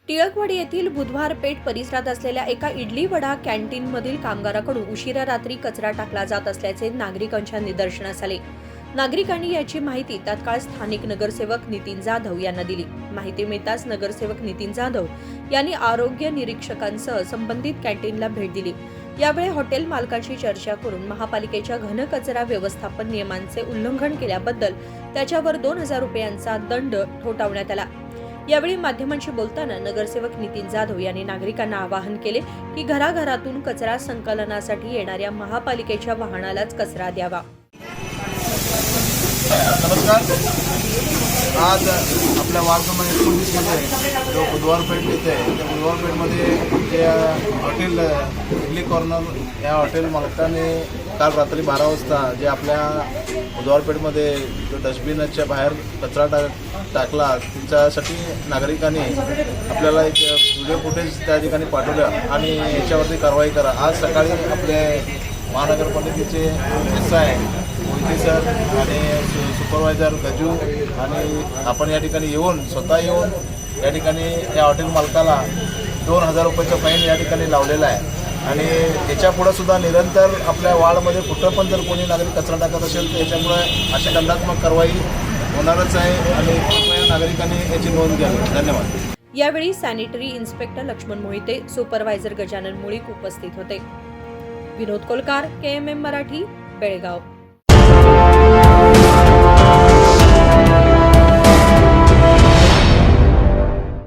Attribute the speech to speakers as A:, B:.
A: टिळकवाडी येथील बुधवार पेठ परिसरात असलेल्या एका इडली वडा कॅन्टीनमधील कामगाराकडून उशिरा रात्री कचरा टाकला जात असल्याचे नागरिकांच्या निदर्शनास आले। नागरिकांनी याची माहिती तात्काळ स्थानिक नगरसेवक नितीन जाधव यांना दिली। माहिती मिळताच नगरसेवक नितीन जाधव यांनी आरोग्य निरीक्षकांसह संबंधित कॅन्टीनला भेट दिली। यावेळी हॉटेल मालकांशी चर्चा करून महापालिकेच्या घनकचरा व्यवस्थापन नियमांचे उल्लंघन केल्याबद्दल त्याच्यावर 2000 रुपयांचा दंड ठोठावण्यात आला। यावेळी माध्यमांशी बोलताना नगरसेवक नितीन जाधव यांनी नागरिकांना आवाहन केले की घराघरातून कचरा संकलनासाठी येणाऱ्या महापालिकेच्या वाहनालाच कचरा द्यावा।
B: नमस्कार। आज आपल्या वार्ड क्रमांक 19 मध्ये जो बुधवार पेठ येते त्या बुधवार पेठमध्ये जे हॉटेल इडली कॉर्नर या हॉटेल मालकाने काल रात्री 12 वाजता जे आपल्या बुधवार पेठमध्ये जो डस्टबिनच्या बाहेर कचरा टाकला त्याच्यासाठी नागरिकांनी आपल्याला एक व्हिडिओ फुटेज त्या ठिकाणी पाठवलं आणि याच्यावरती कारवाई करा। आज सकाळी आपले महानगरपालिकेचे SI मोहिते सर आणि सुपरवायझर गजू आणि आपण या ठिकाणी स्वतः येऊन या ठिकाणी या हॉटेल मालकाला 2000 रुपयाचा फाईन या ठिकाणी लावलेला आहे। आणि याच्या पुढे सुद्धा निरंतर आपल्या वार्डमध्ये कुठं पण जर कोणी नागरिक कचरा टाकत असेल तर याच्यामुळे अशी दंडात्मक कारवाई होणारच आहे आणि कृपया नागरिकांनी याची नोंद घ्यावी। धन्यवाद।
A: यावेळी sanitary inspector Laxman Mohite, supervisor Gajanan Mulik उपस्थित होते। विनोद कोलकार, KMM मराठी, बेळगाव।